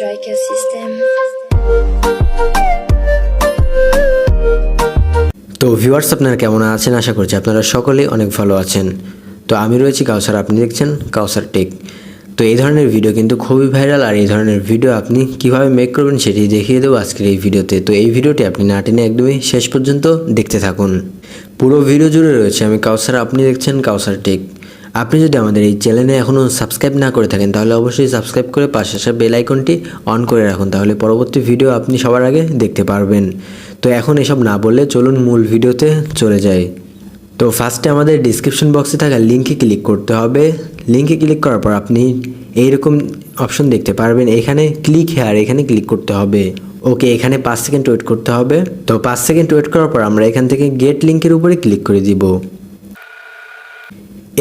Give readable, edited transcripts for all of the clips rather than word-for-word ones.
striker system. তো viewers আপনারা কেমন আছেন? আশা করছি আপনারা সকলেই অনেক ভালো আছেন। তো আমি রয়েছি কাউসার, আপনি দেখছেন কাউসার টেক। তো এই ধরনের ভিডিও কিন্তু খুবই ভাইরাল, আর এই ধরনের ভিডিও আপনি কিভাবে মেক করবেন সেটি দেখিয়ে দেবো আজকের এই ভিডিওতে। তো এই ভিডিওটি আপনি না টেনে একদমই শেষ পর্যন্ত দেখতে থাকুন। পুরো ভিডিও জুড়ে রয়েছে আমি কাউসার, আপনি দেখছেন কাউসার টেক। আপনি যদি আমাদের এই চ্যানেলে এখনও সাবস্ক্রাইব না করে থাকেন তাহলে অবশ্যই সাবস্ক্রাইব করে পাশে আসা বেল আইকনটি অন করে রাখুন, তাহলে পরবর্তী ভিডিও আপনি সবার আগে দেখতে পারবেন। তো এখন এসব না বললে চলুন মূল ভিডিওতে চলে যাই। তো ফার্স্টে আমাদের ডিসক্রিপশন বক্সে থাকা লিঙ্কে ক্লিক করতে হবে। লিঙ্কে ক্লিক করার পর আপনি এইরকম অপশন দেখতে পারবেন, এখানে ক্লিক হেয়ার, এখানে ক্লিক করতে হবে। ওকে, এখানে 5 সেকেন্ড ওয়েট করতে হবে। তো 5 সেকেন্ড ওয়েট করার পর আমরা এখান থেকে গেট লিঙ্কের উপরে ক্লিক করে দিব।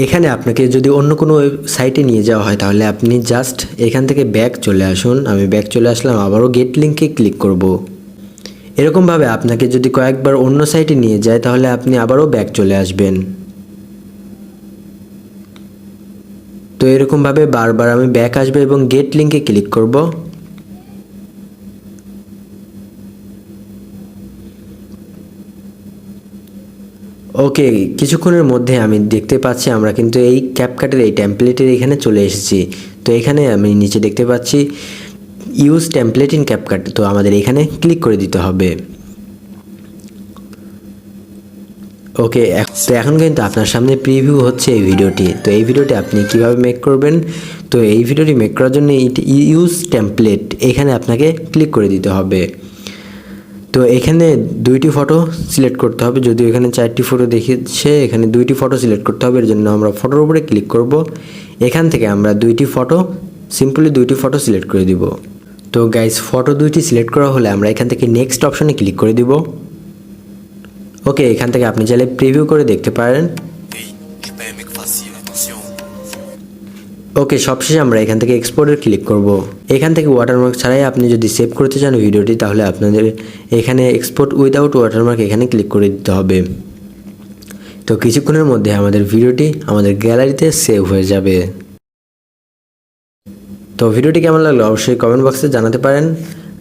এখানে আপনাকে যদি অন্য কোনো সাইটে নিয়ে যাওয়া হয় তাহলে আপনি জাস্ট এখান থেকে ব্যাক চলে আসুন। আমি ব্যাক চলে আসলাম, আবারও গেট লিঙ্কে ক্লিক করব। এরকমভাবে আপনাকে যদি কয়েকবার অন্য সাইটে নিয়ে যায় তাহলে আপনি আবারও ব্যাক চলে আসবেন। তো এরকমভাবে বারবার আমি ব্যাক আসবে এবং গেট লিঙ্কে ক্লিক করব। ওকে, কিছুক্ষণের মধ্যে আমি দেখতে পাচ্ছি আমরা কিন্তু এই ক্যাপকাটের এই টেমপ্লেটের এখানে চলে এসেছি। তো এখানে আমি নিচে দেখতে পাচ্ছি ইউজ টেমপ্লেট ইন ক্যাপকাট। তো আমাদের এখানে ক্লিক করে দিতে হবে। ওকে, তো এখন কিন্তু আপনার সামনে প্রিভিউ হচ্ছে এই ভিডিওটি। তো এই ভিডিওটি আপনি কিভাবে মেক করবেন, তো এই ভিডিওটি মেক করার জন্য ইউজ টেমপ্লেট এখানে আপনাকে ক্লিক করে দিতে হবে। তো এখানে 2টি ফটো সিলেক্ট করতে হবে, যদিও এখানে 4টি ফটো দেখিয়েছে, এখানে 2টি ফটো সিলেক্ট করতে হবে। এর জন্য আমরা ফটোর উপরে ক্লিক করব। এখান থেকে আমরা 2টি ফটো সিলেক্ট করে দিব। তো গাইস, ফটো 2টি সিলেক্ট করা হলে আমরা এখান থেকে নেক্সট অপশনে ক্লিক করে দিব। ওকে, এখান থেকে আপনি চাইলে প্রিভিউ করে দেখতে পারেন। ওকে, সবশেষে আমরা এখান থেকে এক্সপোর্টের ক্লিক করব। এখান থেকে ওয়াটারমার্ক ছাড়াই আপনি যদি সেভ করতে চান ভিডিওটি তাহলে আপনাদের এখানে এক্সপোর্ট উইদাউট ওয়াটারমার্ক এখানে ক্লিক করে দিতে হবে। তো কিছুক্ষণের মধ্যে আমাদের ভিডিওটি আমাদের গ্যালারিতে সেভ হয়ে যাবে। তো ভিডিওটি কেমন লাগলো অবশ্যই কমেন্ট বক্সে জানাতে পারেন।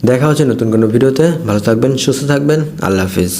দেখা হচ্ছে নতুন কোনো ভিডিওতে। ভালো থাকবেন, সুস্থ থাকবেন। আল্লাহ হাফিজ।